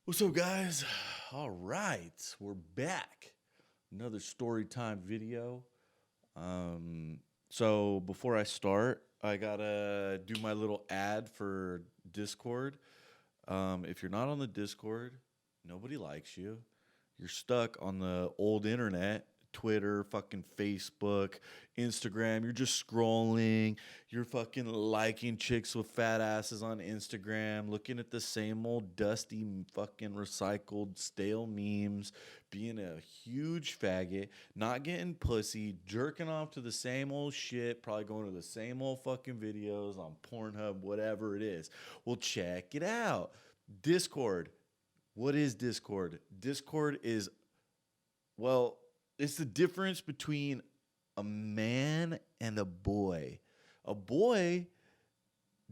What's up, guys? All right, we're back. Another story time video. Um, so before I start, I gotta do my little ad for Discord. If you're not on the Discord, nobody likes you. You're stuck on the old internet, Twitter, fucking Facebook, Instagram. You're just scrolling. You're fucking liking chicks with fat asses on Instagram, looking at the same old dusty fucking recycled stale memes, being a huge faggot, not getting pussy, jerking off to the same old shit, probably going to the same old fucking videos on Pornhub, whatever it is. Well, check it out. Discord. What is Discord? Discord is, well, it's the difference between a man and a boy. A boy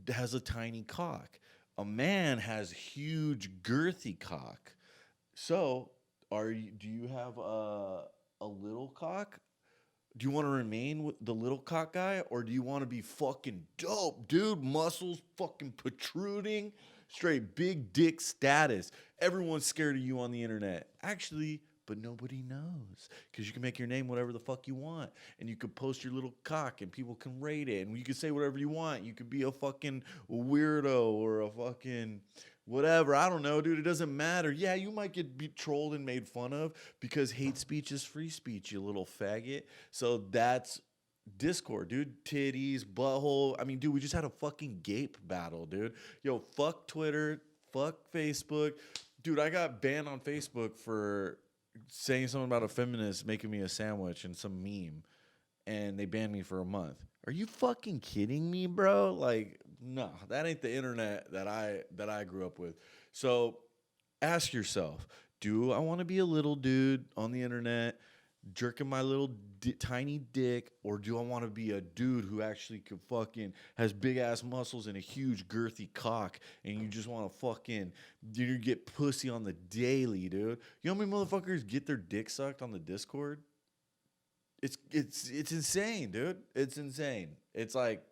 has a tiny cock. A man has huge girthy cock. So, do you have a little cock? Do you want to remain with the little cock guy, or do you want to be fucking dope, dude? Muscles fucking protruding, straight big dick status. Everyone's scared of you on the internet. Actually, but nobody knows because you can make your name whatever the fuck you want, and you could post your little cock, and people can rate it, and you can say whatever you want. You could be a fucking weirdo or a fucking whatever. I don't know, dude. It doesn't matter. Yeah, you might get be trolled and made fun of because hate speech is free speech, you little faggot. So that's Discord, dude. Titties, butthole. I mean, dude, we just had a fucking gape battle, dude. Yo, fuck Twitter, fuck Facebook. Dude, I got banned on Facebook for saying something about a feminist making me a sandwich and some meme, and they banned me for a month. Are you fucking kidding me, bro? Like, no, that ain't the internet that I grew up with. So ask yourself, do I want to be a little dude on the internet jerking my little tiny dick, or do I want to be a dude who actually could fucking has big ass muscles and a huge girthy cock, and you just want to fucking you get pussy on the daily, dude? You know how many motherfuckers get their dick sucked on the Discord? It's insane, dude. It's insane. It's like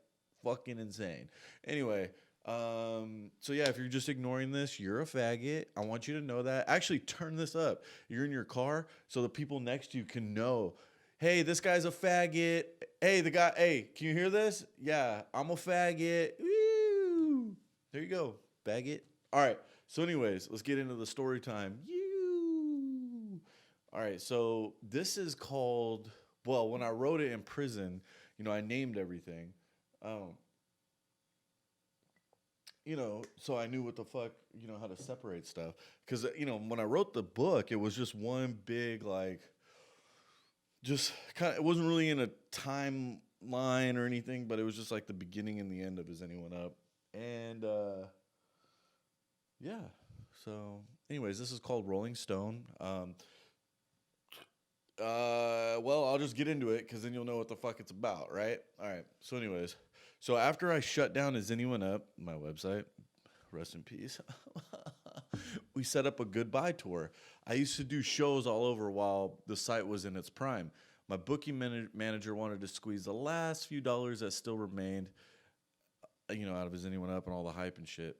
fucking insane. Anyway, so yeah, if you're just ignoring this, you're a faggot. I want you to know that. Actually, turn this up. You're in your car, so the people next to you can know. Hey, this guy's a faggot. Hey, the guy. Hey, can you hear this? Yeah, I'm a faggot. Woo! There you go, faggot. All right. So, anyways, let's get into the story time. You. All right. So this is called. Well, when I wrote it in prison, I named everything. Um, so I knew what the fuck, how to separate stuff. Because, when I wrote the book, it was just one big, like, just kind of, it wasn't really in a timeline or anything, but it was just like the beginning and the end of Is Anyone Up? And, yeah. So, anyways, this is called Rolling Stone. Well, I'll just get into it because then you'll know what the fuck it's about, right? All right. So, anyways, so after I shut down Is Anyone Up, my website, rest in peace, we set up a goodbye tour. I used to do shows all over while the site was in its prime. My booking manager wanted to squeeze the last few dollars that still remained, out of Is Anyone Up and all the hype and shit.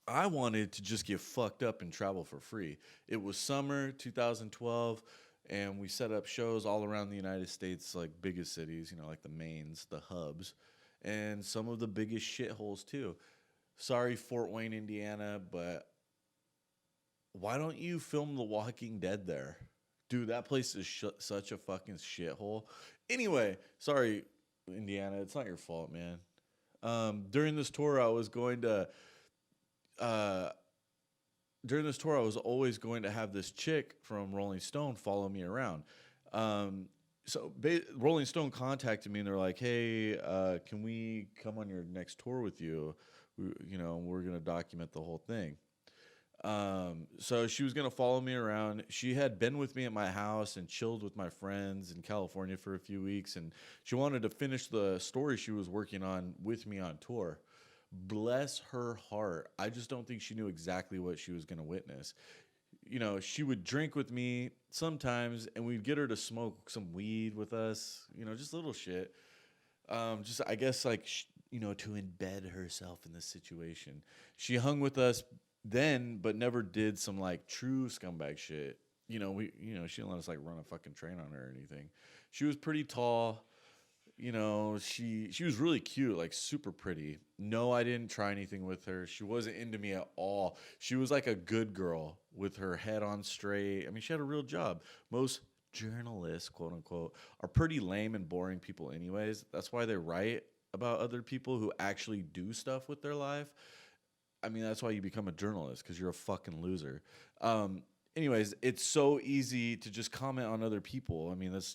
I wanted to just get fucked up and travel for free. It was summer 2012, and we set up shows all around the United States, like biggest cities, like the mains, the hubs, and some of the biggest shitholes too. Sorry, Fort Wayne, Indiana, but why don't you film The Walking Dead there? Dude, that place is such a fucking shithole. Anyway, sorry, Indiana. It's not your fault, man. During this tour, uh, I was always going to have this chick from Rolling Stone follow me around. So Rolling Stone contacted me and they're like, "Hey, can we come on your next tour with you? We're gonna document the whole thing." So she was gonna follow me around. She had been with me at my house and chilled with my friends in California for a few weeks, and she wanted to finish the story she was working on with me on tour. Bless her heart. I just don't think she knew exactly what she was going to witness. She would drink with me sometimes, and we'd get her to smoke some weed with us, just little shit. Just, I guess, like, to embed herself in the situation. She hung with us then, but never did some like true scumbag shit. She didn't let us like run a fucking train on her or anything. She was pretty tall. She was really cute, like super pretty. No, I didn't try anything with her. She wasn't into me at all. She was like a good girl with her head on straight. I mean, she had a real job. Most journalists, quote unquote, are pretty lame and boring people anyways. That's why they write about other people who actually do stuff with their life. I mean, that's why you become a journalist, because you're a fucking loser. Anyways, it's so easy to just comment on other people. I mean, let's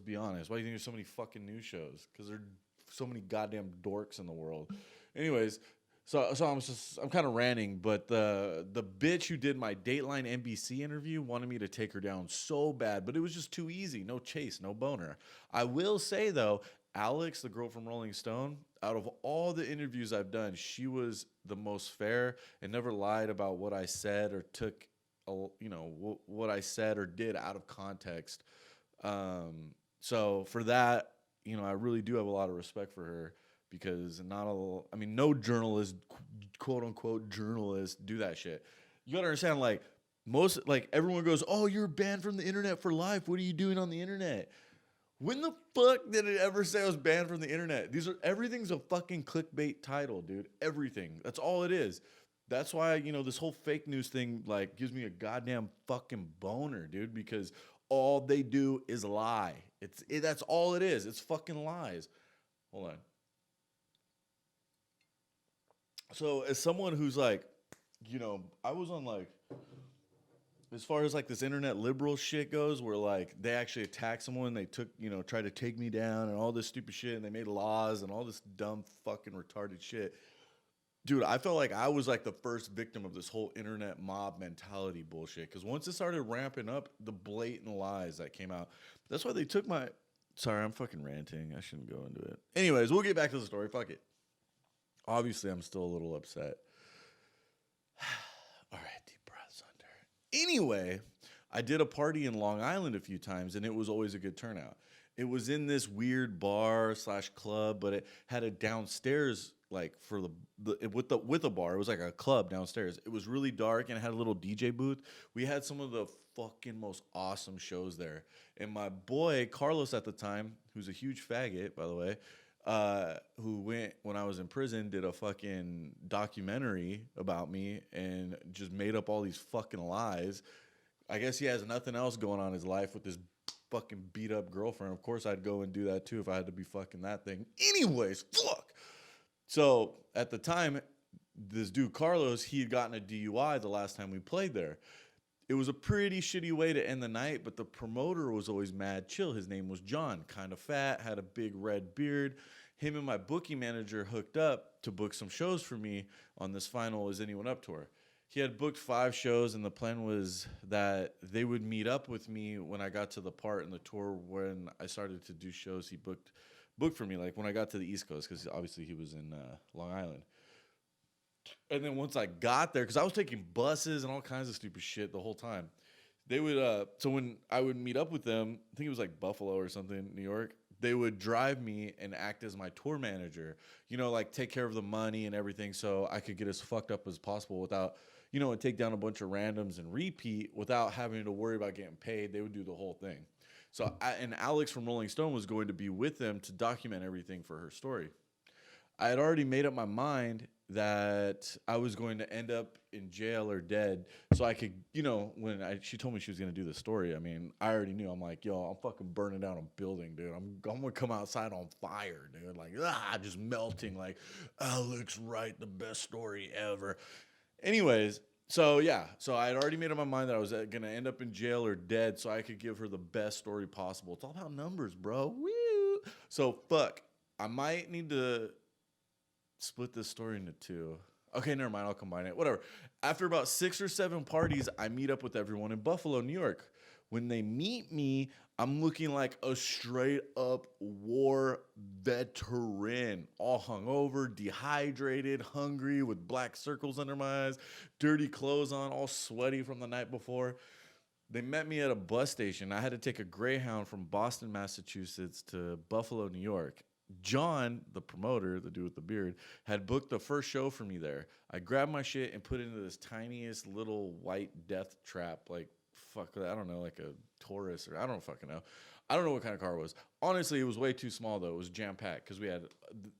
be honest. Why do you think there's so many fucking news shows? Because there are so many goddamn dorks in the world. Anyways, so I'm kind of ranting, but the bitch who did my Dateline NBC interview wanted me to take her down so bad, but it was just too easy. No chase, no boner. I will say though, Alex, the girl from Rolling Stone, out of all the interviews I've done, she was the most fair and never lied about what I said or took, what I said or did out of context. So for that, I really do have a lot of respect for her, because no journalist, quote unquote journalist, do that shit. You gotta understand, like everyone goes, "Oh, you're banned from the internet for life. What are you doing on the internet?" When the fuck did it ever say I was banned from the internet? Everything's a fucking clickbait title, dude. Everything. That's all it is. That's why, this whole fake news thing, like, gives me a goddamn fucking boner, dude, because all they do is lie. That's all it is. It's fucking lies. Hold on. So, as someone who's like, I was on like, as far as like this internet liberal shit goes, where like they actually attacked someone, they tried to take me down and all this stupid shit, and they made laws and all this dumb fucking retarded shit. Dude, I felt like I was like the first victim of this whole internet mob mentality bullshit. Because once it started ramping up, the blatant lies that came out. That's why they took my. Sorry, I'm fucking ranting. I shouldn't go into it. Anyways, we'll get back to the story. Fuck it. Obviously, I'm still a little upset. All right, deep breaths under. Anyway, I did a party in Long Island a few times, and it was always a good turnout. It was in this weird bar / club, but it had a downstairs, like for with a bar. It was like a club downstairs. It was really dark and it had a little DJ booth. We had some of the fucking most awesome shows there. And my boy Carlos at the time, who's a huge faggot, by the way, who went when I was in prison, did a fucking documentary about me and just made up all these fucking lies. I guess he has nothing else going on in his life with this fucking beat up girlfriend. Of course, I'd go and do that too if I had to be fucking that thing. Anyways, fuck. So at the time, this dude Carlos, he had gotten a DUI the last time we played there. It was a pretty shitty way to end the night, but the promoter was always mad chill. His name was John, kind of fat, had a big red beard. Him and my booking manager hooked up to book some shows for me on this final Is Anyone Up tour. He had booked 5 shows, and the plan was that they would meet up with me when I got to the part in the tour when I started to do shows. He booked for me, like when I got to the East Coast, because obviously he was in Long Island. And then once I got there, because I was taking buses and all kinds of stupid shit the whole time, they would, so when I would meet up with them, I think it was like Buffalo or something, New York, they would drive me and act as my tour manager, like take care of the money and everything so I could get as fucked up as possible without, and take down a bunch of randoms and repeat without having to worry about getting paid. They would do the whole thing. So, and Alex from Rolling Stone was going to be with them to document everything for her story. I had already made up my mind that I was going to end up in jail or dead, so I could, when she told me she was going to do the story, I mean, I already knew. I'm like, yo, I'm fucking burning down a building, dude. I'm going to come outside on fire, dude. Like, just melting. Like, Alex Wright, the best story ever. Anyways, so I had already made up my mind that I was going to end up in jail or dead so I could give her the best story possible. It's all about numbers, bro. Woo! So, fuck. I might need to split this story into 2. Okay, never mind. I'll combine it. Whatever. After about 6 or 7 parties, I meet up with everyone in Buffalo, New York. When they meet me, I'm looking like a straight up war veteran, all hungover, dehydrated, hungry, with black circles under my eyes, dirty clothes on, all sweaty from the night before. They met me at a bus station. I had to take a Greyhound from Boston, Massachusetts to Buffalo, New York. John, the promoter, the dude with the beard, had booked the first show for me there. I grabbed my shit and put it into this tiniest little white death trap, like fuck, I don't know, like a Taurus or I don't fucking know. I don't know what kind of car it was. Honestly, it was way too small though. It was jam packed because we had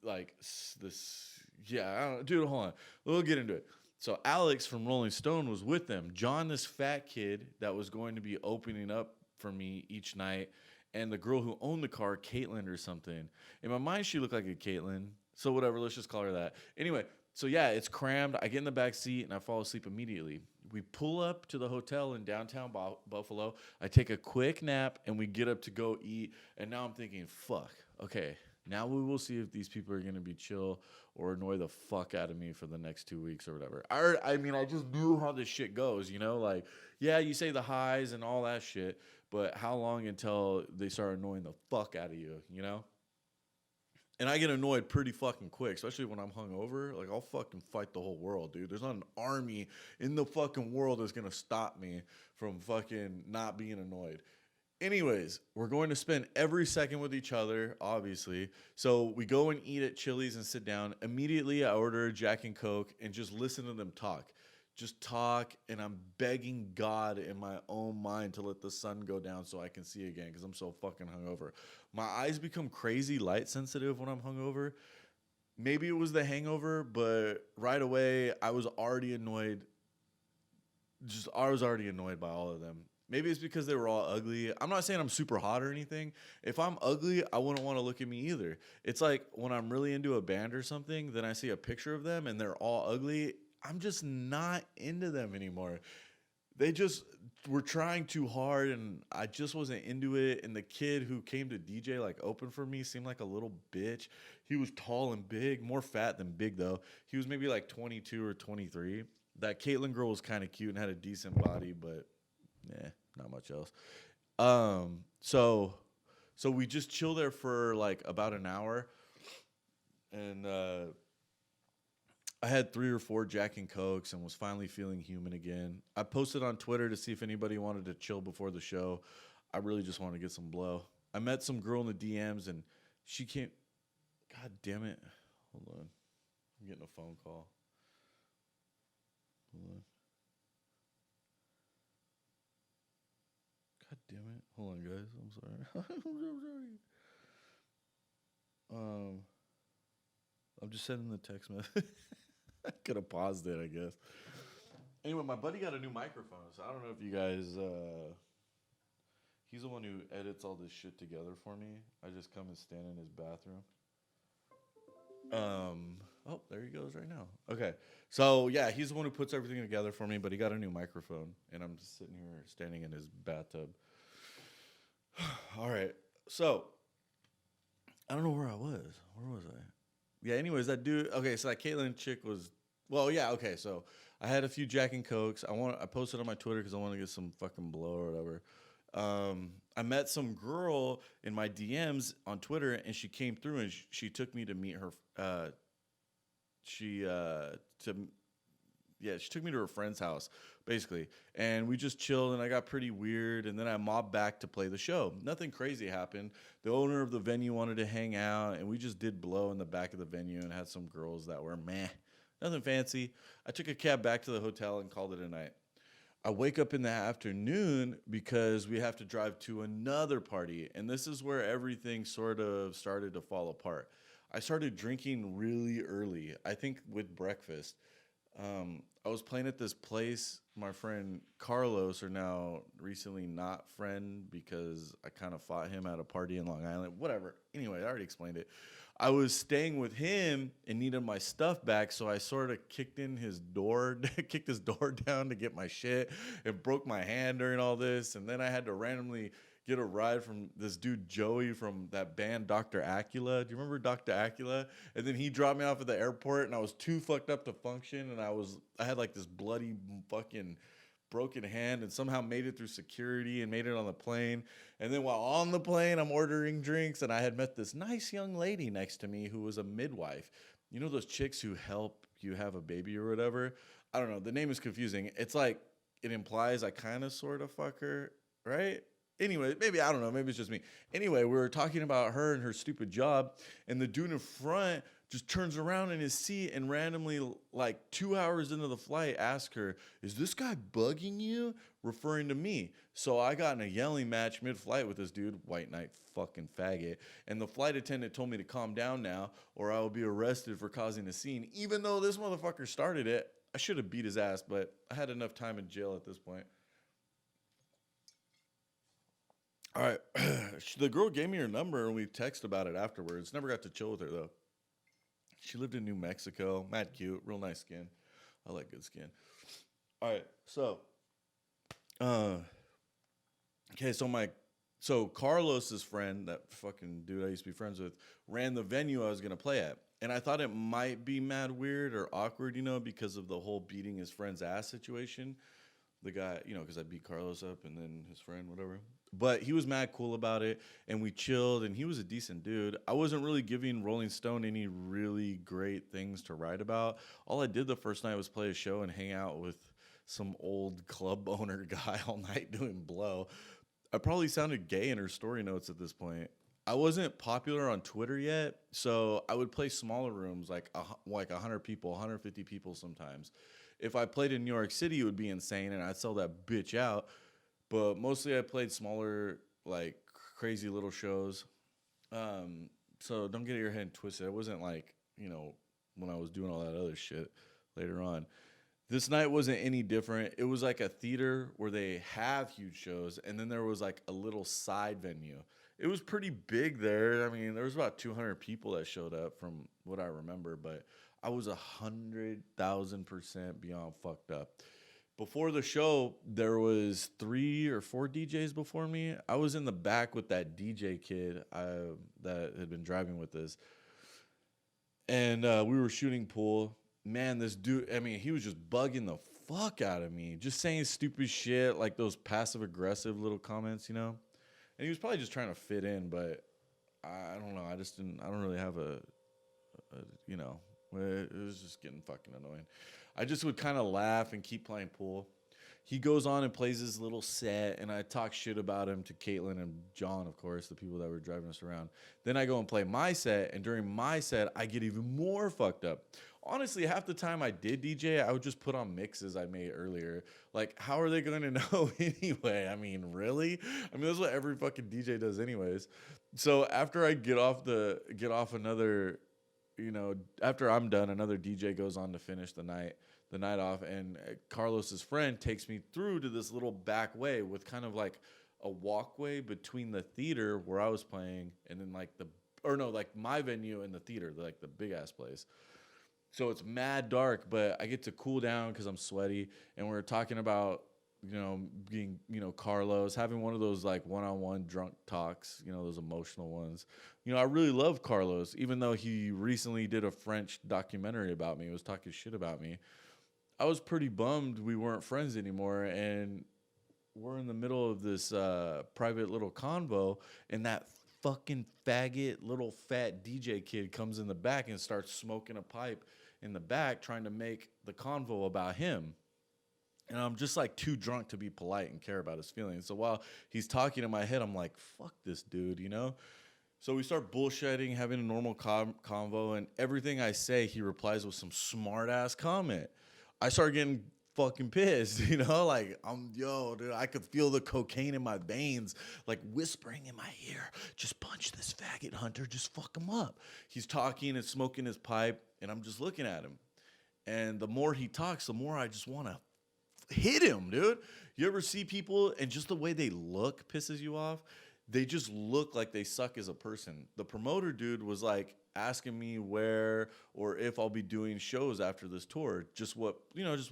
like this. Yeah, I don't, dude, hold on. We'll get into it. So Alex from Rolling Stone was with them. John, this fat kid that was going to be opening up for me each night, and the girl who owned the car, Caitlin or something. In my mind, she looked like a Caitlin. So whatever, let's just call her that. Anyway, so yeah, it's crammed. I get in the back seat and I fall asleep immediately. We pull up to the hotel in downtown Buffalo. I take a quick nap and we get up to go eat. And now I'm thinking, fuck, okay, now we will see if these people are going to be chill or annoy the fuck out of me for the next 2 weeks or whatever. I mean, I just knew how this shit goes, you know? Like, yeah, you say the highs and all that shit, but how long until they start annoying the fuck out of you, you know? And I get annoyed pretty fucking quick, especially when I'm hungover. Like, I'll fucking fight the whole world, dude. There's not an army in the fucking world that's going to stop me from fucking not being annoyed. Anyways, we're going to spend every second with each other, obviously. So we go and eat at Chili's and sit down. Immediately, I order a Jack and Coke and just listen to them talk. Just talk, and I'm begging God in my own mind to let the sun go down so I can see again because I'm so fucking hungover. My eyes become crazy light sensitive when I'm hungover. Maybe it was the hangover, but right away, I was already annoyed. I was already annoyed by all of them. Maybe it's because they were all ugly. I'm not saying I'm super hot or anything. If I'm ugly, I wouldn't want to look at me either. It's like when I'm really into a band or something, then I see a picture of them and they're all ugly. I'm just not into them anymore. They just were trying too hard and I just wasn't into it. And the kid who came to DJ, like open for me, seemed like a little bitch. He was tall and big, more fat than big though. He was maybe like 22 or 23. That Caitlyn girl was kind of cute and had a decent body, but not much else. So we just chill there for like about an hour, and I had 3 or 4 Jack and Cokes and was finally feeling human again. I posted on Twitter to see if anybody wanted to chill before the show. I really just wanted to get some blow. I met some girl in the DMs and she came. God damn it! Hold on, I'm getting a phone call. Hold on. God damn it. Hold on, guys. I'm sorry. I'm so sorry. I'm just sending the text message. I could have paused it, I guess. Anyway, my buddy got a new microphone, so I don't know if you guys. He's the one who edits all this shit together for me. I just come and stand in his bathroom. Oh, there he goes right now. Okay. So, yeah, he's the one who puts everything together for me, but he got a new microphone, and I'm just sitting here standing in his bathtub. All right. So, I don't know where I was. Where was I? Yeah, anyways, that dude. Okay, so that Caitlyn chick was. Well, yeah, okay. So, I had a few Jack and Cokes. I posted on my Twitter because I want to get some fucking blow or whatever. I met some girl in my DMs on Twitter, and she came through and she took me to meet her. She took me to her friend's house, basically, and we just chilled. And I got pretty weird, and then I mobbed back to play the show. Nothing crazy happened. The owner of the venue wanted to hang out, and we just did blow in the back of the venue and had some girls that were meh, nothing fancy. I took a cab back to the hotel and called it a night. I wake up in the afternoon because we have to drive to another party. And this is where everything sort of started to fall apart. I started drinking really early, I think with breakfast. I was playing at this place. My friend Carlos, or now recently not friend because I kind of fought him at a party in Long Island. Whatever. Anyway, I already explained it. I was staying with him and needed my stuff back, so I sort of kicked his door down to get my shit and broke my hand during all this. And then I had to randomly get a ride from this dude Joey from that band Dr. Acula. Do you remember Dr. Acula? And then he dropped me off at the airport, and I was too fucked up to function, and I had like this bloody fucking broken hand and somehow made it through security and made it on the plane. And then while on the plane, I'm ordering drinks, and I had met this nice young lady next to me who was a midwife. You know those chicks who help you have a baby or whatever? I don't know. The name is confusing. It's like it implies I kind of sort of fuck her, right? Anyway, maybe I don't know. Maybe it's just me. Anyway, we were talking about her and her stupid job, and the dude in front just turns around in his seat and randomly, like 2 hours into the flight, asks her, "Is this guy bugging you?" Referring to me. So I got in a yelling match mid-flight with this dude, white knight fucking faggot, and the flight attendant told me to calm down now, or I will be arrested for causing a scene. Even though this motherfucker started it, I should have beat his ass, but I had enough time in jail at this point. All right. The girl gave me her number and we texted about it afterwards. Never got to chill with her though. She lived in New Mexico. Mad cute. Real nice skin. I like good skin. All right. So, okay. So Carlos's friend, that fucking dude I used to be friends with, ran the venue I was going to play at. And I thought it might be mad weird or awkward, because of the whole beating his friend's ass situation. The guy, because I beat Carlos up and then his friend, whatever. But he was mad cool about it, and we chilled, and he was a decent dude. I wasn't really giving Rolling Stone any really great things to write about. All I did the first night was play a show and hang out with some old club owner guy all night doing blow. I probably sounded gay in her story notes at this point. I wasn't popular on Twitter yet, so I would play smaller rooms, like 100 people, 150 people sometimes. If I played in New York City, it would be insane, and I'd sell that bitch out. But mostly I played smaller, like, crazy little shows. So don't get your head twisted. It wasn't like, when I was doing all that other shit later on. This night wasn't any different. It was like a theater where they have huge shows, and then there was like a little side venue. It was pretty big there. I mean, there was about 200 people that showed up from what I remember, but I was 100,000% beyond fucked up. Before the show, there was 3 or 4 DJs before me. I was in the back with that DJ kid that had been driving with us. And we were shooting pool. Man, this dude, he was just bugging the fuck out of me. Just saying stupid shit, like those passive-aggressive little comments, And he was probably just trying to fit in, but I don't know. I don't really have it was just getting fucking annoying. I just would kind of laugh and keep playing pool. He goes on and plays his little set, and I talk shit about him to Caitlin and John, of course, the people that were driving us around. Then I go and play my set, and during my set, I get even more fucked up. Honestly, half the time I did DJ, I would just put on mixes I made earlier. Like, how are they going to know anyway? Really? That's what every fucking DJ does anyways. So after I get off another, after I'm done, another DJ goes on to finish the night off, and Carlos's friend takes me through to this little back way with kind of like a walkway between the theater where I was playing and then like my venue and the theater, like the big ass place. So it's mad dark, but I get to cool down because I'm sweaty, and we're talking about being, Carlos, having one of those like one-on-one drunk talks, those emotional ones. I really love Carlos, even though he recently did a French documentary about me. He was talking shit about me. I was pretty bummed we weren't friends anymore, and we're in the middle of this private little convo, and that fucking faggot little fat DJ kid comes in the back and starts smoking a pipe in the back, trying to make the convo about him. And I'm just like too drunk to be polite and care about his feelings. So while he's talking in my head, I'm like, fuck this dude, So we start bullshitting, having a normal convo, and everything I say, he replies with some smart ass comment. I start getting fucking pissed, dude. I could feel the cocaine in my veins, like whispering in my ear, just punch this faggot, Hunter, just fuck him up. He's talking and smoking his pipe, and I'm just looking at him. And the more he talks, the more I just want to hit him, dude. You ever see people and just the way they look pisses you off? They just look like they suck as a person. The promoter dude was like asking me where or if I'll be doing shows after this tour, just what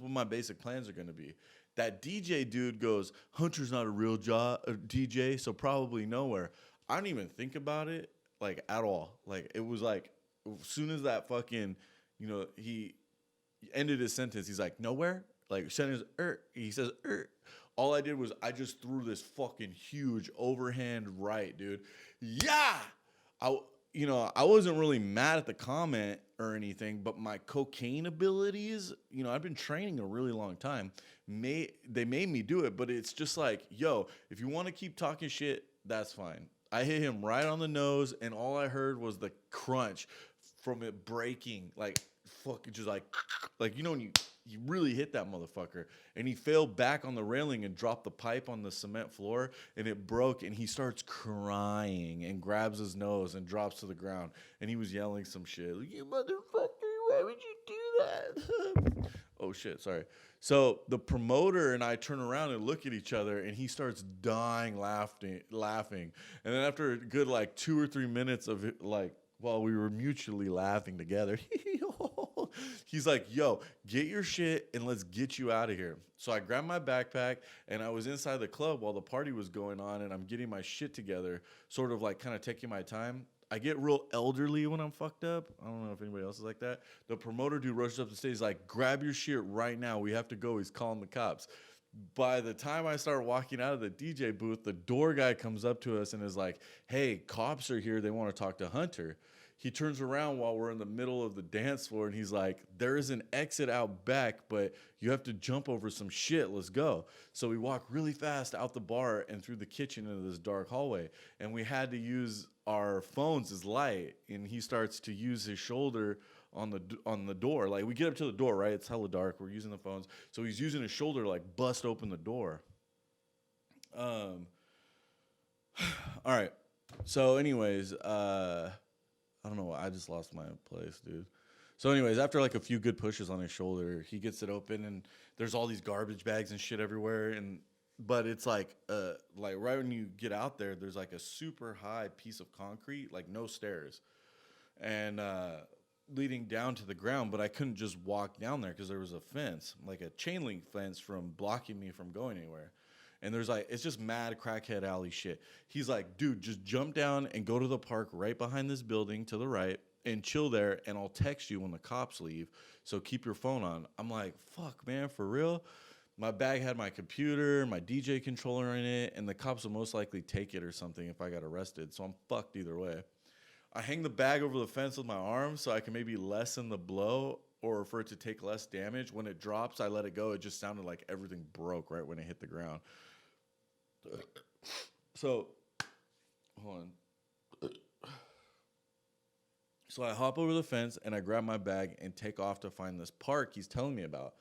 my basic plans are going to be. That DJ dude goes, Hunter's not a real DJ, so probably nowhere. I don't even think about it like at all. Like it was like as soon as that fucking, he ended his sentence, he's like, nowhere? Like sentence, he says, All I did was I just threw this fucking huge overhand right, dude. Yeah! I wasn't really mad at the comment or anything, but my cocaine abilities, I've been training a really long time. They made me do it, but it's just like, yo, if you want to keep talking shit, that's fine. I hit him right on the nose, and all I heard was the crunch from it breaking, like fucking just like when you really hit that motherfucker, and he fell back on the railing and dropped the pipe on the cement floor, and it broke, and he starts crying and grabs his nose and drops to the ground, and he was yelling some shit like, "You motherfucker, why would you do that?" Oh shit, sorry. So the promoter and I turn around and look at each other, and he starts dying laughing. And then after a good like 2 or 3 minutes of it, like while we were mutually laughing together, he's like, "Yo, get your shit and let's get you out of here." So I grabbed my backpack, and I was inside the club while the party was going on, and I'm getting my shit together, sort of like kind of taking my time. I get real elderly when I'm fucked up. I don't know if anybody else is like that. The promoter dude rushes up the stage, like, "Grab your shit right now. We have to go. He's calling the cops." By the time I start walking out of the DJ booth, the door guy comes up to us and is like, "Hey, cops are here. They want to talk to Hunter." He turns around while we're in the middle of the dance floor, and he's like, "There is an exit out back, but you have to jump over some shit. Let's go." So we walk really fast out the bar and through the kitchen into this dark hallway, and we had to use our phones as light, and he starts to use his shoulder on the door. Like, we get up to the door, right? It's hella dark. We're using the phones. So he's using his shoulder to, like, bust open the door. All right. So anyways, I don't know. I just lost my place, dude. So anyways, after like a few good pushes on his shoulder, he gets it open, and there's all these garbage bags and shit everywhere. But it's like right when you get out there, there's like a super high piece of concrete, like no stairs, and leading down to the ground. But I couldn't just walk down there because there was a fence, like a chain link fence, from blocking me from going anywhere. And there's like, it's just mad crackhead alley shit. He's like, "Dude, just jump down and go to the park right behind this building to the right and chill there, and I'll text you when the cops leave. So keep your phone on." I'm like, "Fuck, man, for real?" My bag had my computer, my DJ controller in it, and the cops will most likely take it or something if I got arrested. So I'm fucked either way. I hang the bag over the fence with my arm so I can maybe lessen the blow or for it to take less damage. When it drops, I let it go. It just sounded like everything broke right when it hit the ground. So, hold on. So I hop over the fence and I grab my bag and take off to find this park he's telling me about.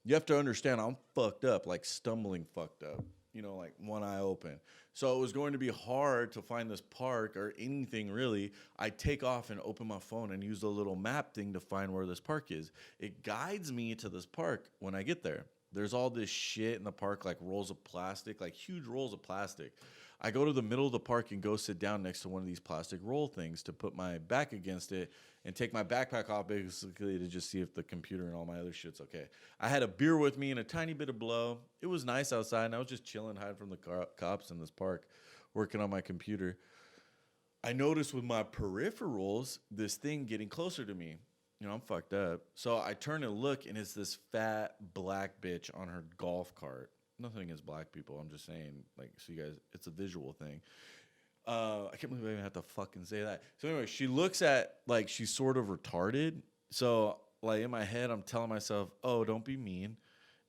You have to understand, I'm fucked up, like stumbling fucked up, like one eye open. So it was going to be hard to find this park or anything really. I take off and open my phone and use the little map thing to find where this park is. It guides me to this park when I get there. There's all this shit in the park, like rolls of plastic, like huge rolls of plastic. I go to the middle of the park and go sit down next to one of these plastic roll things to put my back against it and take my backpack off, basically to just see if the computer and all my other shit's okay. I had a beer with me and a tiny bit of blow. It was nice outside, and I was just chilling, hiding from the cops in this park, working on my computer. I noticed with my peripherals, this thing getting closer to me. I'm fucked up. So I turn and look, and it's this fat black bitch on her golf cart. Nothing against black people. I'm just saying, like, so you guys, it's a visual thing. I can't believe I even have to fucking say that. So anyway, she looks at, like, she's sort of retarded. So, like, in my head, I'm telling myself, "Oh, don't be mean."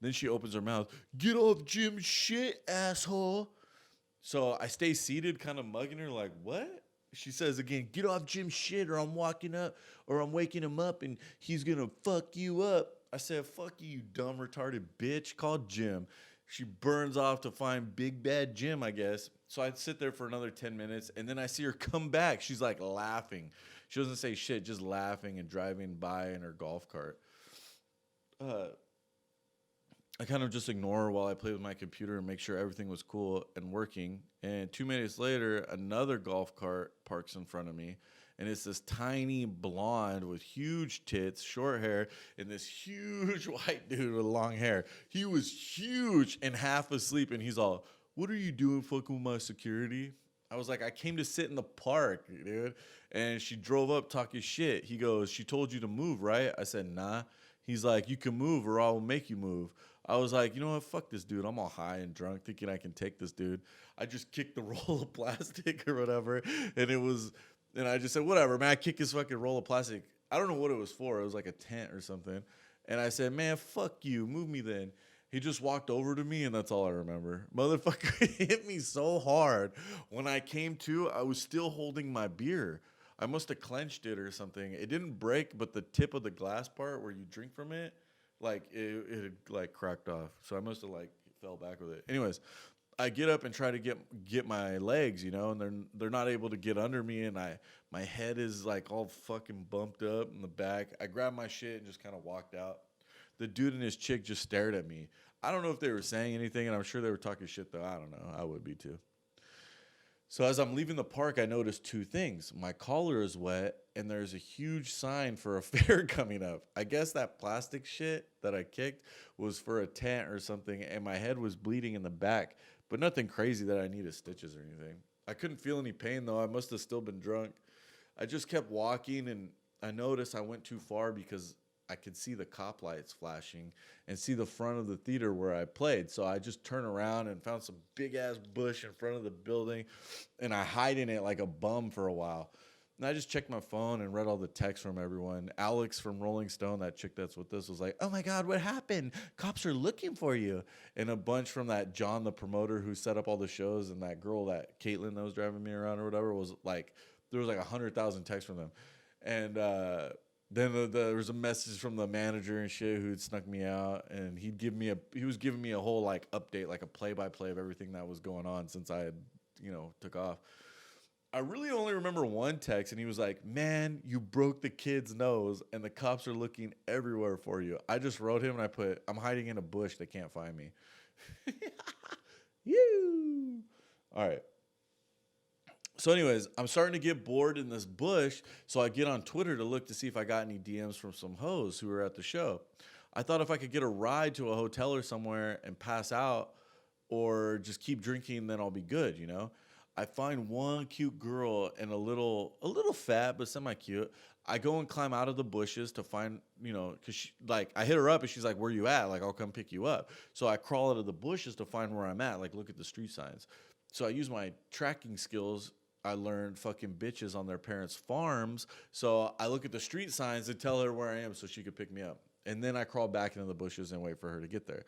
Then she opens her mouth. "Get off Jim's shit, asshole." So I stay seated, kind of mugging her, like, "What?" She says again, "Get off Jim's shit, or I'm waking him up, and he's gonna fuck you up." I said, "Fuck you, dumb retarded bitch. Call Jim." She burns off to find Big Bad Jim, I guess. So I sit there for another 10 minutes, and then I see her come back. She's like laughing. She doesn't say shit, just laughing and driving by in her golf cart. I kind of just ignore her while I play with my computer and make sure everything was cool and working. And 2 minutes later, another golf cart parks in front of me. And it's this tiny blonde with huge tits, short hair, and this huge white dude with long hair. He was huge and half asleep, and he's all, "What are you doing fucking with my security?" I was like, "I came to sit in the park, dude." And she drove up talking shit. He goes, "She told you to move, right?" I said, "Nah." He's like, "You can move or I'll make you move." I was like, "You know what? Fuck this dude. I'm all high and drunk thinking I can take this dude." I just kicked the roll of plastic or whatever, and it was And I just said, whatever, man. I kick his fucking roll of plastic. I don't know what it was for. It was like a tent or something. And I said, man, fuck you. Move me then. He just walked over to me, and that's all I remember. Motherfucker hit me so hard. When I came to, I was still holding my beer. I must have clenched it or something. It didn't break, but the tip of the glass part where you drink from it, like it had like cracked off. So I must have like fell back with it. Anyways, I get up and try to get my legs, and they're not able to get under me, and my head is like all fucking bumped up in the back. I grabbed my shit and just kind of walked out. The dude and his chick just stared at me. I don't know if they were saying anything, and I'm sure they were talking shit though. I don't know. I would be too. So as I'm leaving the park, I noticed two things. My collar is wet, and there's a huge sign for a fair coming up. I guess that plastic shit that I kicked was for a tent or something, and my head was bleeding in the back, but nothing crazy that I needed stitches or anything. I couldn't feel any pain, though. I must have still been drunk. I just kept walking, and I noticed I went too far because I could see the cop lights flashing and see the front of the theater where I played. So I just turned around and found some big ass bush in front of the building, and I hide in it like a bum for a while. And I just checked my phone and read all the texts from everyone. Alex from Rolling Stone, that chick that's with us, was like, "Oh my God, what happened? Cops are looking for you." And a bunch from that John, the promoter who set up all the shows, and that girl, that Caitlin that was driving me around or whatever, was like, there was like 100,000 texts from them. And then there was a message from the manager and shit who'd snuck me out, and he was giving me a whole like update, like a play-by-play of everything that was going on since I had, took off. I really only remember one text, and he was like, "Man, you broke the kid's nose, and the cops are looking everywhere for you." I just wrote him, and I put, "I'm hiding in a bush. They can't find me." You. All right. So anyways, I'm starting to get bored in this bush, so I get on Twitter to look to see if I got any DMs from some hoes who were at the show. I thought if I could get a ride to a hotel or somewhere and pass out or just keep drinking, then I'll be good, I find one cute girl and a little fat but semi-cute. I go and climb out of the bushes to find, because I hit her up and she's like, "Where you at? Like, I'll come pick you up." So I crawl out of the bushes to find where I'm at, like look at the street signs. So I use my tracking skills. I learned fucking bitches on their parents' farms. So I look at the street signs and tell her where I am so she could pick me up. And then I crawl back into the bushes and wait for her to get there.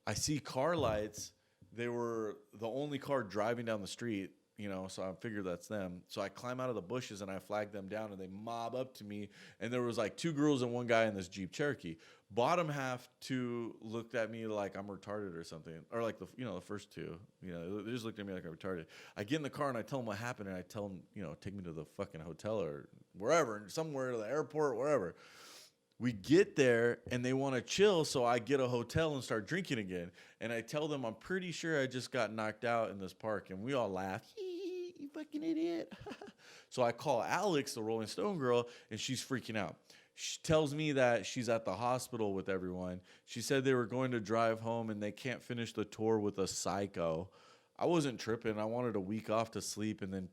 I see car lights. They were the only car driving down the street, so I figured that's them. So I climb out of the bushes and I flag them down, and they mob up to me. And there was like two girls and one guy in this Jeep Cherokee. Bottom half two looked at me like I'm retarded or something, or like the first two, they just looked at me like I'm retarded. I get in the car and I tell them what happened, and I tell them, take me to the fucking hotel or wherever, somewhere to the airport, wherever. We get there and they want to chill, so I get a hotel and start drinking again. And I tell them I'm pretty sure I just got knocked out in this park, and we all laugh. You fucking idiot. So I call Alex, the Rolling Stone girl, and she's freaking out. She tells me that she's at the hospital with everyone. She said they were going to drive home and they can't finish the tour with a psycho. I wasn't tripping. I wanted a week off to sleep and then,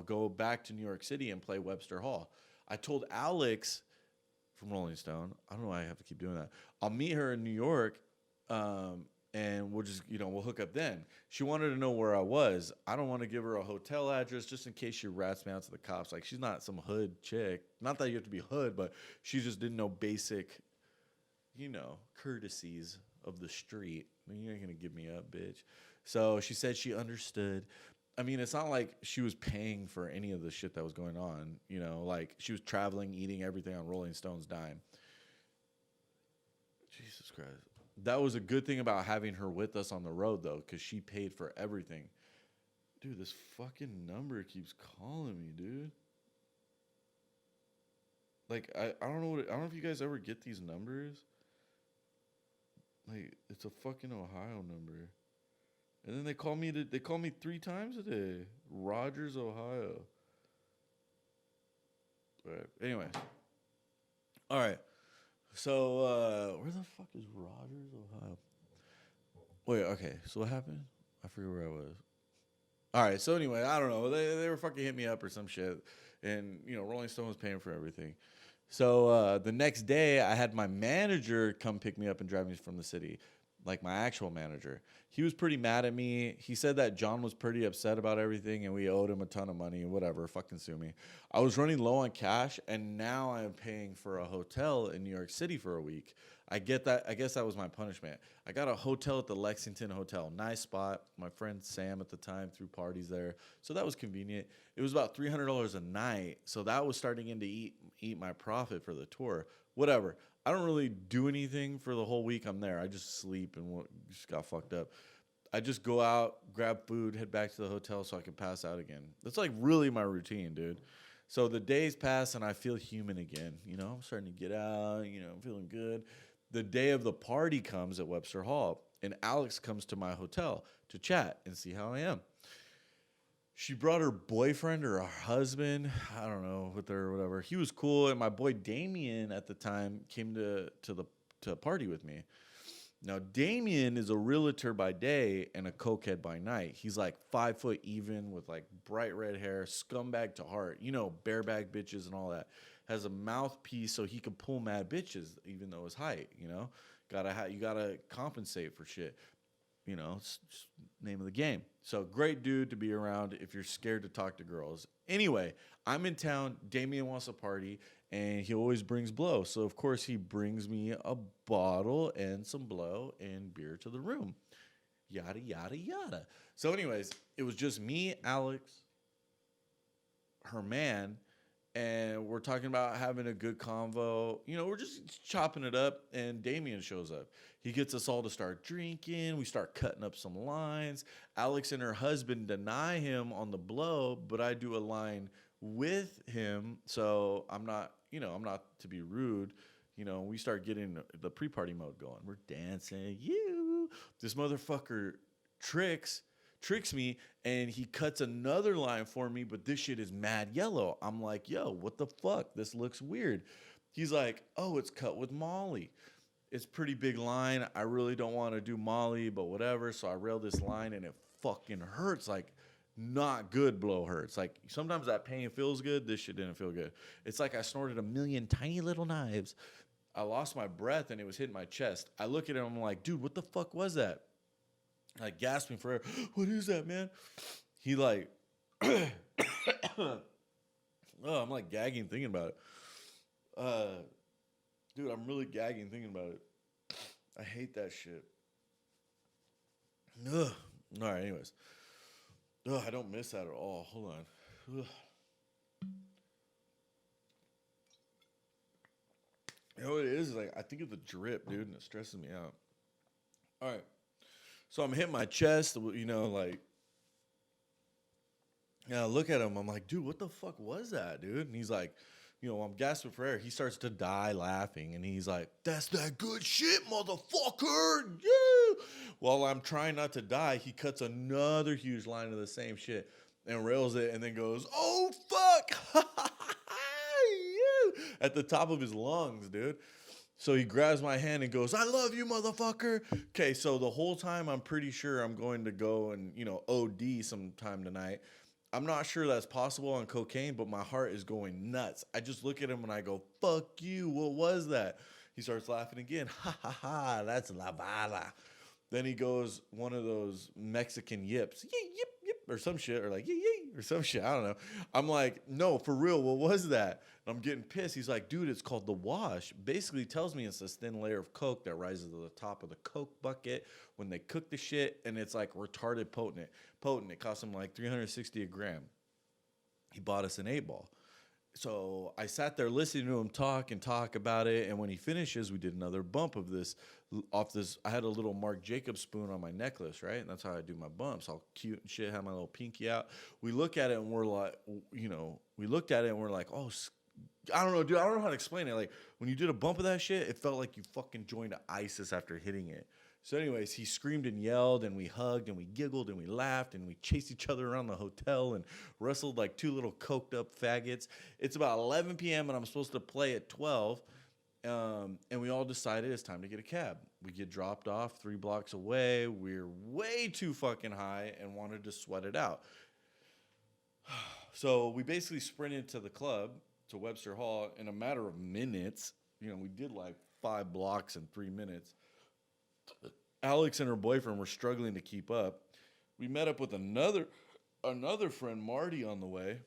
go back to New York City and play Webster Hall. I told Alex from Rolling Stone, I don't know why I have to keep doing that, I'll meet her in New York, and we'll just, we'll hook up then. She wanted to know where I was. I don't want to give her a hotel address just in case she rats me out to the cops. Like, she's not some hood chick. Not that you have to be hood, but she just didn't know basic, courtesies of the street. I mean, you ain't going to give me up, bitch. So she said she understood. I mean, it's not like she was paying for any of the shit that was going on. Like, she was traveling, eating everything on Rolling Stone's dime. Jesus Christ. That was a good thing about having her with us on the road, though, because she paid for everything. Dude, this fucking number keeps calling me, dude. Like, I don't know I don't know if you guys ever get these numbers. Like, it's a fucking Ohio number. And then they call me 3 times a day. Rogers, Ohio. All right. Anyway. All right. So, where the fuck is Rogers, Ohio? Wait, okay. So what happened? I forget where I was. All right. So anyway, I don't know. They were fucking hit me up or some shit. And, Rolling Stone was paying for everything. So the next day, I had my manager come pick me up and drive me from the city. like my actual manager. He was pretty mad at me. He said that John was pretty upset about everything and we owed him a ton of money and whatever. Fucking sue me. I was running low on cash and now I'm paying for a hotel in New York City for a week. I get that. I guess that was my punishment. I got a hotel at the Lexington Hotel. Nice spot. My friend Sam at the time threw parties there. So that was convenient. It was about $300 a night. So that was starting in to eat my profit for the tour. Whatever. I don't really do anything for the whole week I'm there. I just sleep and just got fucked up. I just go out, grab food, head back to the hotel so I can pass out again. That's like really my routine, dude. So the days pass and I feel human again. You know, I'm starting to get out, you know, I'm feeling good. The day of the party comes at Webster Hall and Alex comes to my hotel to chat and see how I am. She brought her boyfriend or her husband, I don't know, with her or whatever. He was cool, and my boy Damien at the time came to party with me. Now Damien is a realtor by day and a cokehead by night. He's like 5 foot even with like bright red hair, scumbag to heart, you know, bareback bitches and all that. Has a mouthpiece so he can pull mad bitches even though his height, you know. You gotta compensate for shit. You know, it's just name of the game. So great dude to be around if you're scared to talk to girls. Anyway, I'm in town. Damien wants a party, and he always brings blow. So, of course, he brings me a bottle and some blow and beer to the room. Yada, yada, yada. So, anyways, it was just me, Alex, her man, and we're talking about having a good convo. You know, we're just chopping it up, and Damien shows up. He gets us all to start drinking. We start cutting up some lines. Alex and her husband deny him on the blow, but I do a line with him, so I'm not to be rude. You know, we start getting the pre-party mode going. We're dancing. This motherfucker tricks me, and he cuts another line for me, but this shit is mad yellow. I'm like, yo, what the fuck? This looks weird. He's like, oh, it's cut with Molly. It's pretty big line. I really don't want to do Molly, but whatever. So I rail this line, and it fucking hurts. Like, not good blow hurts. Like, sometimes that pain feels good. This shit didn't feel good. It's like I snorted a million tiny little knives. I lost my breath, and it was hitting my chest. I look at him, I'm like, dude, what the fuck was that? Like gasping for air. What is that, man? He like, oh, I'm like gagging thinking about it. Dude, I'm really gagging thinking about it. I hate that shit. Ugh. All right, anyways. Ugh, I don't miss that at all. Hold on. Ugh. You know what it is? Like, I think of the drip, dude, and it stresses me out. All right. So I'm hitting my chest, you know, like, and I look at him. I'm like, dude, what the fuck was that, dude? And he's like, you know, I'm gasping for air. He starts to die laughing, and he's like, that's that good shit, motherfucker. Yeah. While I'm trying not to die, he cuts another huge line of the same shit and rails it and then goes, oh, fuck. At the top of his lungs, dude. So he grabs my hand and goes, I love you, motherfucker. Okay, so the whole time I'm pretty sure I'm going to go and, you know, OD sometime tonight. I'm not sure that's possible on cocaine, but my heart is going nuts. I just look at him and I go, fuck you, what was that? He starts laughing again. Ha, ha, ha, that's La Bala. Then he goes one of those Mexican yips. Yip, yip, yip, or some shit, or like, yee, yee, or some shit. I don't know. I'm like, no, for real, what was that? And I'm getting pissed. He's like, dude, it's called the wash. Basically tells me it's this thin layer of coke that rises to the top of the coke bucket when they cook the shit, and it's like retarded potent. It cost him like $360 a gram. He bought us an 8-ball. So I sat there listening to him talk about it, and when he finishes, we did another bump of this. I had a little Marc Jacobs spoon on my necklace, right? And that's how I do my bumps. All cute and shit, have my little pinky out. We look at it, and we're like, you know, oh, I don't know, dude. I don't know how to explain it. Like, when you did a bump of that shit, it felt like you fucking joined ISIS after hitting it. So anyways, he screamed and yelled, and we hugged, and we giggled, and we laughed, and we chased each other around the hotel and wrestled like two little coked up faggots. It's about 11 p.m., and I'm supposed to play at 12, and we all decided it's time to get a cab. We get dropped off 3 blocks away. We're way too fucking high and wanted to sweat it out. So we basically sprinted to the club, to Webster Hall, in a matter of minutes. You know, we did like 5 blocks in 3 minutes. Alex and her boyfriend were struggling to keep up. We met up with another friend, Marty, on the way.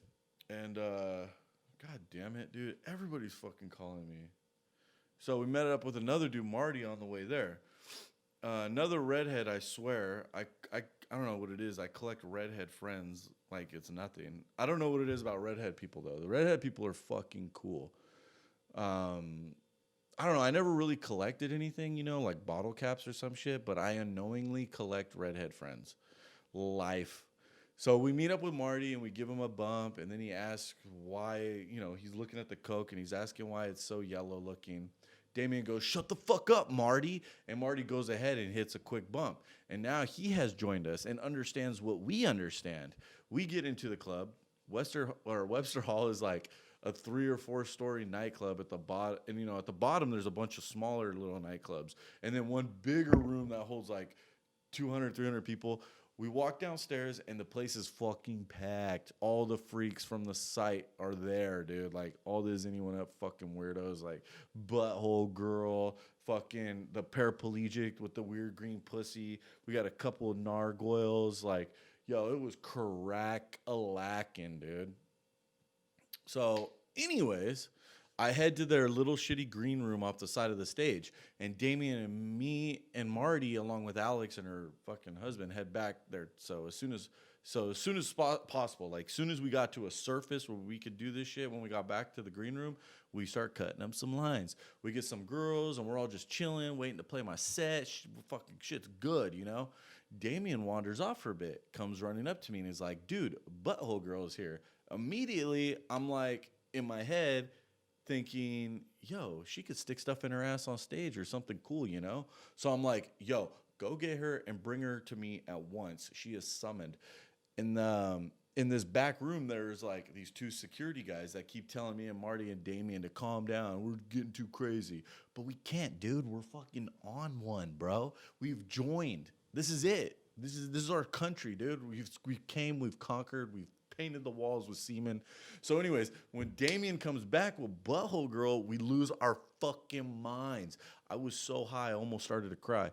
And God damn it, dude. Everybody's fucking calling me. So we met up with another dude, Marty, on the way there. Another redhead, I swear. I don't know what it is. I collect redhead friends like it's nothing. I don't know what it is about redhead people, though. The redhead people are fucking cool. I don't know. I never really collected anything, like bottle caps or some shit, but I unknowingly collect redhead friends. Life. So we meet up with Marty and we give him a bump, and then he asks why, he's looking at the Coke and he's asking why it's so yellow looking. Damien goes, "Shut the fuck up, Marty." And Marty goes ahead and hits a quick bump. And now he has joined us and understands what we understand. We get into the club. Webster Hall is like a 3 or 4 story nightclub at the bottom. And, at the bottom, there's a bunch of smaller little nightclubs. And then one bigger room that holds like 200, 300 people. We walk downstairs, and the place is fucking packed. All the freaks from the site are there, dude. Like, all this anyone up fucking weirdos, like Butthole Girl, fucking the paraplegic with the weird green pussy. We got a couple of nargoyles. Like, yo, it was crack-a-lacking, dude. So, anyways, I head to their little shitty green room off the side of the stage, and Damien and me and Marty, along with Alex and her fucking husband, head back there. So as soon as possible, like soon as we got to a surface where we could do this shit, when we got back to the green room, we start cutting up some lines. We get some girls, and we're all just chilling, waiting to play my set. Fucking shit's good, Damien wanders off for a bit, comes running up to me, and is like, "Dude, Butthole Girl is here." Immediately, I'm like, in my head, thinking, yo, she could stick stuff in her ass on stage or something cool, So I'm like, yo, go get her and bring her to me at once. She is summoned. In this back room, there's like these 2 security guys that keep telling me and Marty and Damien to calm down. We're getting too crazy. But we can't, dude. We're fucking on one, bro. We've joined. This is it. This is our country, dude. We've conquered, we've painted the walls with semen. So anyways, when Damien comes back with Butthole Girl, we lose our fucking minds. I was so high, I almost started to cry.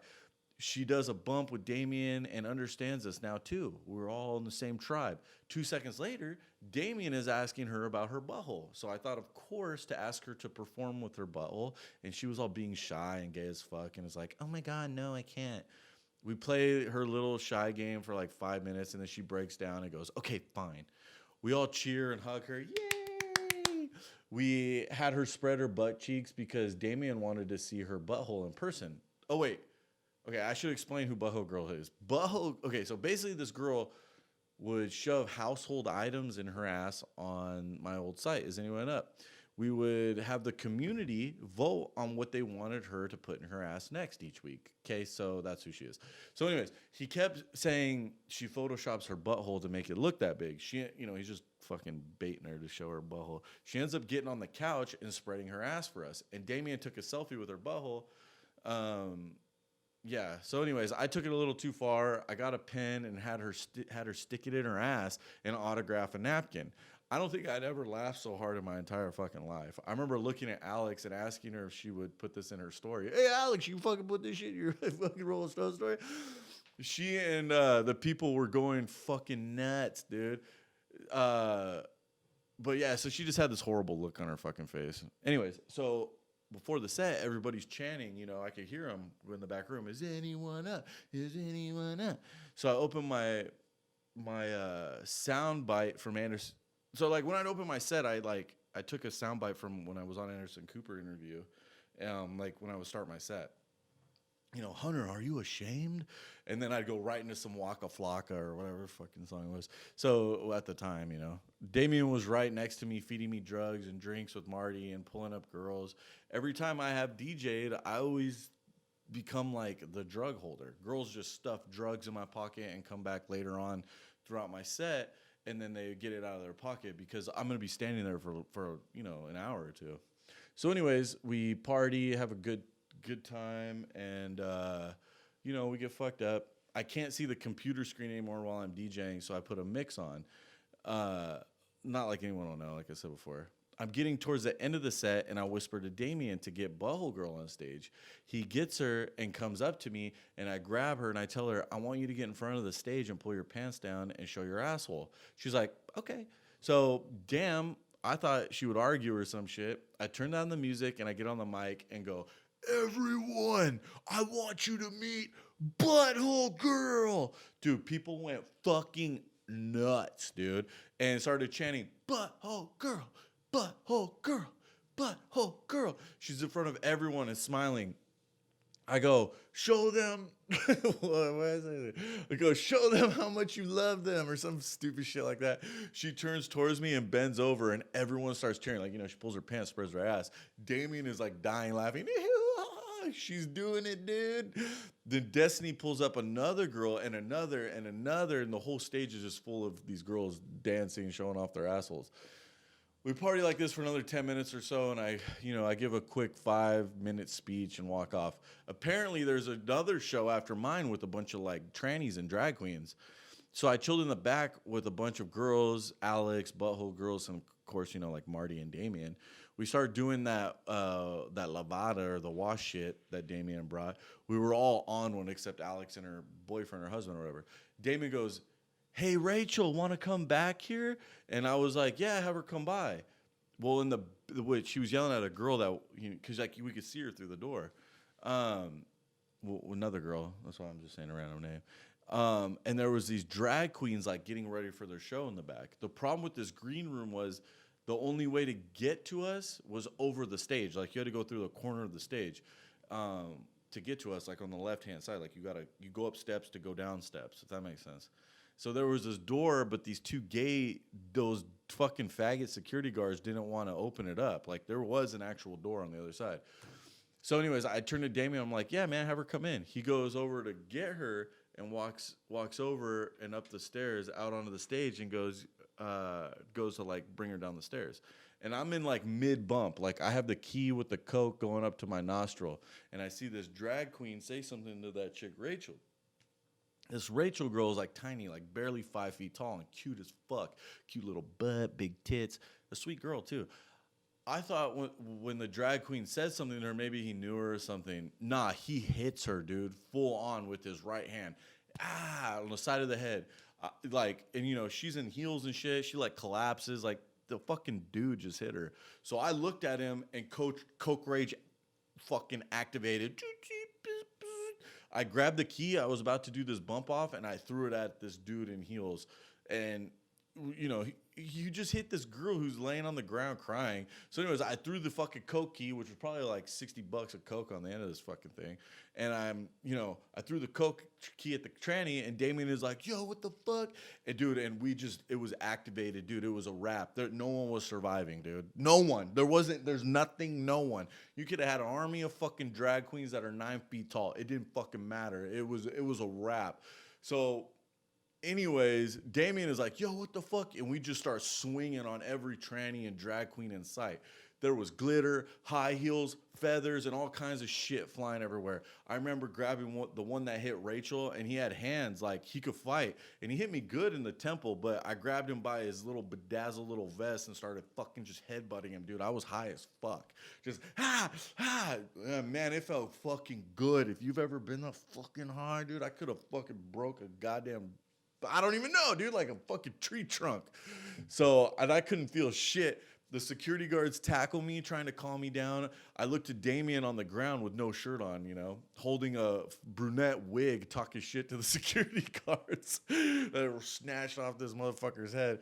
She does a bump with Damien and understands us now too. We're all in the same tribe. 2 seconds later, Damien is asking her about her butthole. So I thought, of course, to ask her to perform with her butthole. And she was all being shy and gay as fuck and is like, "Oh my God, no, I can't." We play her little shy game for like 5 minutes, and then she breaks down and goes, "Okay, fine." We all cheer and hug her. Yay! We had her spread her butt cheeks because Damien wanted to see her butthole in person. Oh, wait. Okay, I should explain who Butthole Girl is. Okay, so basically this girl would shove household items in her ass on my old site. Is anyone up? We would have the community vote on what they wanted her to put in her ass next each week. Okay, so that's who she is. So anyways, he kept saying she photoshops her butthole to make it look that big. He's just fucking baiting her to show her butthole. She ends up getting on the couch and spreading her ass for us. And Damien took a selfie with her butthole. Yeah. So anyways, I took it a little too far. I got a pen and had her stick it in her ass and autograph a napkin. I don't think I'd ever laughed so hard in my entire fucking life. I remember looking at Alex and asking her if she would put this in her story. "Hey, Alex, you fucking put this shit in your fucking Rolling Stone story?" She and the people were going fucking nuts, dude. But yeah, so she just had this horrible look on her fucking face. Anyways, so before the set, everybody's chanting. I could hear them in the back room. "Is anyone up? Is anyone up?" So I opened my sound bite from Anderson. So like when I'd open my set, I took a sound bite from when I was on Anderson Cooper interview, like when I would start my set. "Hunter, are you ashamed?" And then I'd go right into some Waka Flocka or whatever fucking song it was. So at the time, Damien was right next to me, feeding me drugs and drinks with Marty and pulling up girls. Every time I have DJ'd, I always become like the drug holder. Girls just stuff drugs in my pocket and come back later on throughout my set, and then they get it out of their pocket because I'm going to be standing there for an hour or two. So anyways, we party, have a good time, and we get fucked up. I can't see the computer screen anymore while I'm DJing, so I put a mix on. Not like anyone will know, like I said before. I'm getting towards the end of the set, and I whisper to Damien to get Butthole Girl on stage. He gets her and comes up to me, and I grab her and I tell her, I want you to get in front of the stage and pull your pants down and show your asshole. She's like, okay. So, damn, I thought she would argue or some shit. I turn down the music and I get on the mic and go, everyone, I want you to meet Butthole Girl. Dude, people went fucking nuts, dude, and started chanting, Butthole Girl, Butthole Girl, Butthole Girl. She's in front of everyone and smiling. I go, show them. I go, show them how much you love them, or some stupid shit like that. She turns towards me and bends over, and everyone starts cheering. Like, she pulls her pants, spreads her ass. Damien is like dying laughing. She's doing it, dude. Then Destiny pulls up another girl and another and another, and the whole stage is just full of these girls dancing, showing off their assholes. We party like this for another 10 minutes or so, and I give a quick 5-minute speech and walk off. Apparently, there's another show after mine with a bunch of like trannies and drag queens. So I chilled in the back with a bunch of girls, Alex, Butthole Girls, and of course, like Marty and Damien. We started doing that lavada or the wash shit that Damien brought. We were all on one except Alex and her boyfriend or husband or whatever. Damien goes, hey, Rachel, want to come back here? And I was like, yeah, have her come by. Well, she was yelling at a girl that, because we could see her through the door. Another girl. That's why I'm just saying a random name. And there was these drag queens like getting ready for their show in the back. The problem with this green room was the only way to get to us was over the stage. Like, you had to go through the corner of the stage to get to us, like on the left-hand side. Like, you go up steps to go down steps, if that makes sense. So there was this door, but those fucking faggot security guards didn't want to open it up. Like, there was an actual door on the other side. So anyways, I turned to Damien. I'm like, yeah, man, have her come in. He goes over to get her and walks over and up the stairs out onto the stage and goes to like bring her down the stairs. And I'm in like mid bump. Like, I have the key with the coke going up to my nostril. And I see this drag queen say something to that chick, Rachel. This Rachel girl is like tiny, like barely 5 feet tall and cute as fuck. Cute little butt, big tits. A sweet girl, too. I thought when the drag queen said something to her, maybe he knew her or something. Nah, he hits her, dude, full on with his right hand. On the side of the head. And she's in heels and shit. She like collapses. Like, the fucking dude just hit her. So I looked at him and Coke Rage fucking activated. I grabbed the key. I was about to do this bump off, and I threw it at this dude in heels. And, you just hit this girl who's laying on the ground crying. So anyways, I threw the fucking Coke key, which was probably like $60 of Coke on the end of this fucking thing. And I threw the Coke key at the tranny, and Damien is like, yo, what the fuck? And dude, it was activated, dude. It was a wrap. No one was surviving, dude. No one. There's nothing, no one. You could have had an army of fucking drag queens that are 9 feet tall. It didn't fucking matter. It was a wrap. So anyways, Damien is like, yo, what the fuck? And we just start swinging on every tranny and drag queen in sight. There was glitter, high heels, feathers, and all kinds of shit flying everywhere. I remember grabbing the one that hit Rachel, and he had hands like he could fight. And he hit me good in the temple, but I grabbed him by his little bedazzled little vest and started fucking just headbutting him, dude. I was high as fuck. Just, man, it felt fucking good. If you've ever been that fucking high, dude, I could have fucking broke a goddamn, I don't even know, dude, like a fucking tree trunk. So, and I couldn't feel shit. The security guards tackle me, trying to calm me down. I looked at Damien on the ground with no shirt on, holding a brunette wig, talking shit to the security guards that were snatched off this motherfucker's head.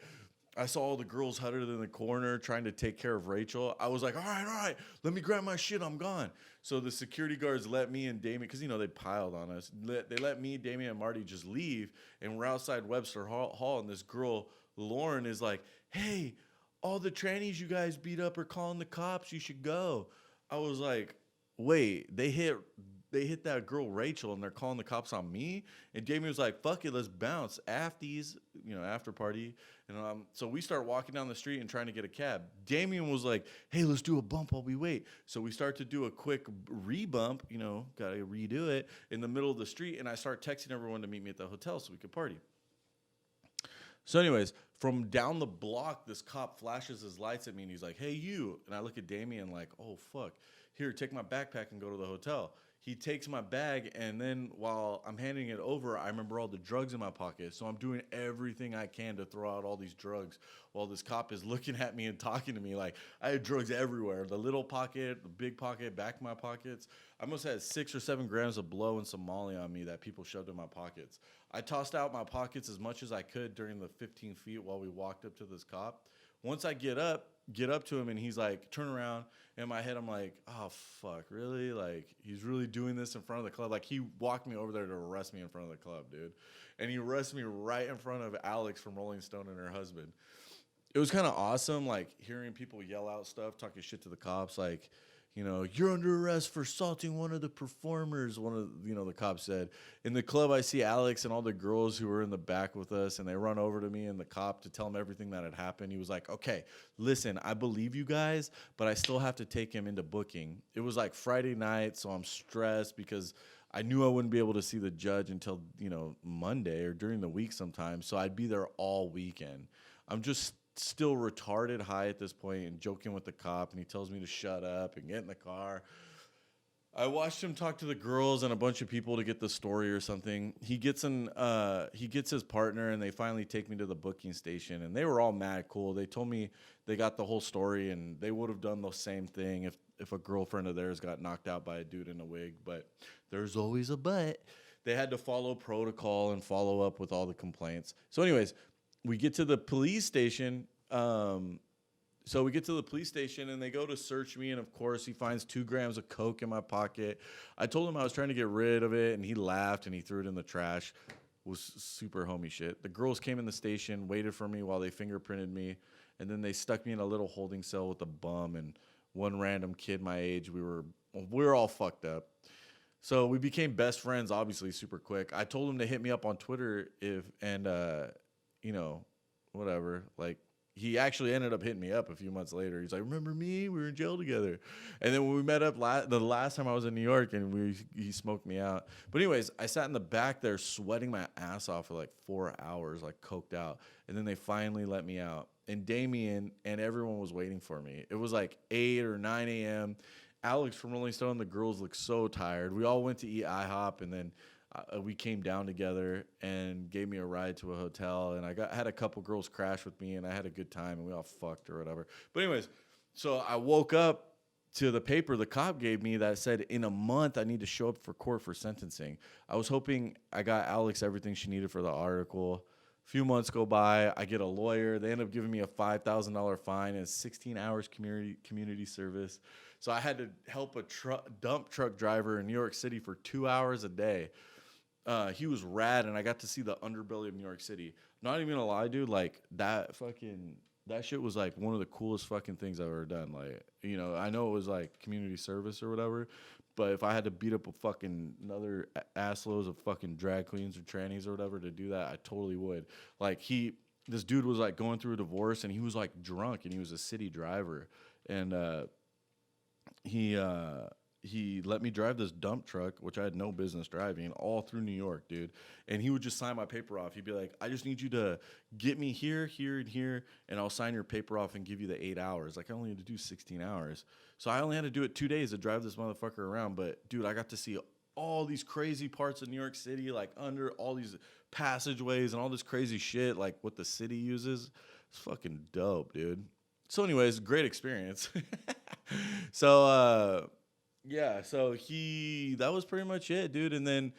I saw all the girls huddled in the corner trying to take care of Rachel. I was like, all right, let me grab my shit, I'm gone. So the security guards let me and Damien, because, they piled on us. They let me, Damien, and Marty just leave, and we're outside Webster Hall, and this girl, Lauren, is like, hey, all the trannies you guys beat up are calling the cops. You should go. I was like, wait, they hit that girl Rachel, and they're calling the cops on me? And Damien was like, fuck it, let's bounce. After party. And so we start walking down the street and trying to get a cab. Damien was like, hey, let's do a bump while we wait. So we start to do a quick re-bump, got to redo it in the middle of the street. And I start texting everyone to meet me at the hotel so we could party. So, anyways, from down the block, this cop flashes his lights at me and he's like, "Hey, you!" And I look at Damien like, "Oh fuck! Here, take my backpack and go to the hotel." He takes my bag, and then while I'm handing it over, I remember all the drugs in my pocket. So I'm doing everything I can to throw out all these drugs while this cop is looking at me and talking to me. Like, I had drugs everywhere, the little pocket, the big pocket, back of my pockets. I must have had 6 or 7 grams of blow and some Molly on me that people shoved in my pockets. I tossed out my pockets as much as I could during the 15 feet while we walked up to this cop. Once I get up to him, and he's like, "Turn around." In my head, I'm like, "Oh fuck, really? Like, he's really doing this in front of the club?" Like, he walked me over there to arrest me in front of the club, dude. And he arrested me right in front of Alex from Rolling Stone and her husband. It was kind of awesome, like, hearing people yell out stuff, talking shit to the cops, like, "You're under arrest for assaulting one of the performers," one of, the cops said. In the club, I see Alex and all the girls who were in the back with us, and they run over to me and the cop to tell him everything that had happened. He was like, "Okay, listen, I believe you guys, but I still have to take him into booking." It was like Friday night, so I'm stressed because I knew I wouldn't be able to see the judge until, Monday or during the week sometime, so I'd be there all weekend. I'm just still retarded high at this point and joking with the cop, and he tells me to shut up and get in the car. I watched him talk to the girls and a bunch of people to get the story or something. He gets his partner, and they finally take me to the booking station, and they were all mad cool. They told me they got the whole story, and they would have done the same thing if a girlfriend of theirs got knocked out by a dude in a wig. But there's always a but. They had to follow protocol and follow up with all the complaints. So anyways, we get to the police station. So we get to the police station, and they go to search me, and of course he finds 2 grams of coke in my pocket. I told him I was trying to get rid of it, and he laughed and he threw it in the trash. It was super homie shit. The girls came in the station, waited for me while they fingerprinted me, and then they stuck me in a little holding cell with a bum and one random kid my age. We were all fucked up. So we became best friends, obviously, super quick. I told him to hit me up on Twitter whatever. Like, he actually ended up hitting me up a few months later. He's like, "Remember me? We were in jail together." And then when we met up the last time I was in New York, and he smoked me out. But anyways, I sat in the back there sweating my ass off for like 4 hours, like coked out. And then they finally let me out. And Damien and everyone was waiting for me. It was like 8 or 9 a.m. Alex from Rolling Stone and the girls looked so tired. We all went to eat IHOP, and then we came down together and gave me a ride to a hotel, and I had a couple girls crash with me, and I had a good time, and we all fucked or whatever. But anyways, so I woke up to the paper the cop gave me that said in a month I need to show up for court for sentencing. I was hoping I got Alex everything she needed for the article. A few months go by, I get a lawyer. They end up giving me a $5,000 fine and 16 hours community service. So I had to help a dump truck driver in New York City for 2 hours a day. He was rad, and I got to see the underbelly of New York City. Not even gonna lie, dude, like, that shit was like one of the coolest fucking things I've ever done. Like, I know it was like community service or whatever, but if I had to beat up a fucking another assloads of fucking drag queens or trannies or whatever to do that, I totally would. Like, this dude was like going through a divorce, and he was like drunk, and he was a city driver, and he let me drive this dump truck, which I had no business driving, all through New York, dude. And he would just sign my paper off. He'd be like, "I just need you to get me here, here, and here, and I'll sign your paper off and give you the 8 hours." Like, I only had to do 16 hours. So I only had to do it 2 days to drive this motherfucker around. But, dude, I got to see all these crazy parts of New York City, like under all these passageways and all this crazy shit, like what the city uses. It's fucking dope, dude. So anyways, great experience. So, yeah, so that was pretty much it, dude. And then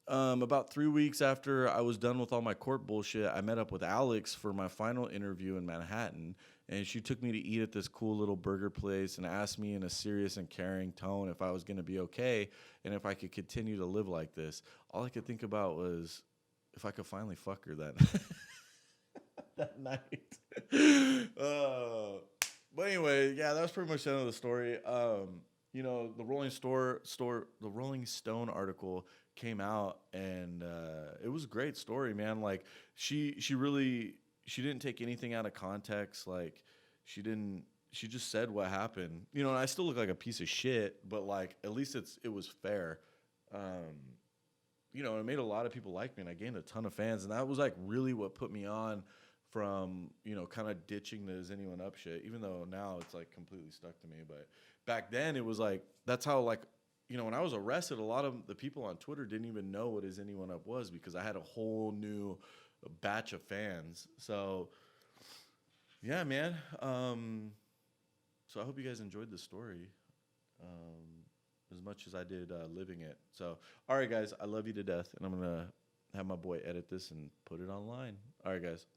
about 3 weeks after I was done with all my court bullshit, I met up with Alex for my final interview in Manhattan. And she took me to eat at this cool little burger place and asked me in a serious and caring tone if I was going to be okay and if I could continue to live like this. All I could think about was if I could finally fuck her that night. But anyway, yeah, that was pretty much the end of the story. The Rolling Stone article came out, and it was a great story, man. Like, she didn't take anything out of context. Like, she just said what happened. And I still look like a piece of shit, but like, at least it was fair. it made a lot of people like me, and I gained a ton of fans, and that was like really what put me on from kind of ditching the Is Anyone Up shit. Even though now it's like completely stuck to me, but back then it was like that's how like when I was arrested, a lot of the people on Twitter didn't even know what Is Anyone Up was because I had a whole new batch of fans. So yeah, man. So I hope you guys enjoyed the story. As much as I did living it. So, all right, guys, I love you to death, and I'm going to have my boy edit this and put it online. All right, guys.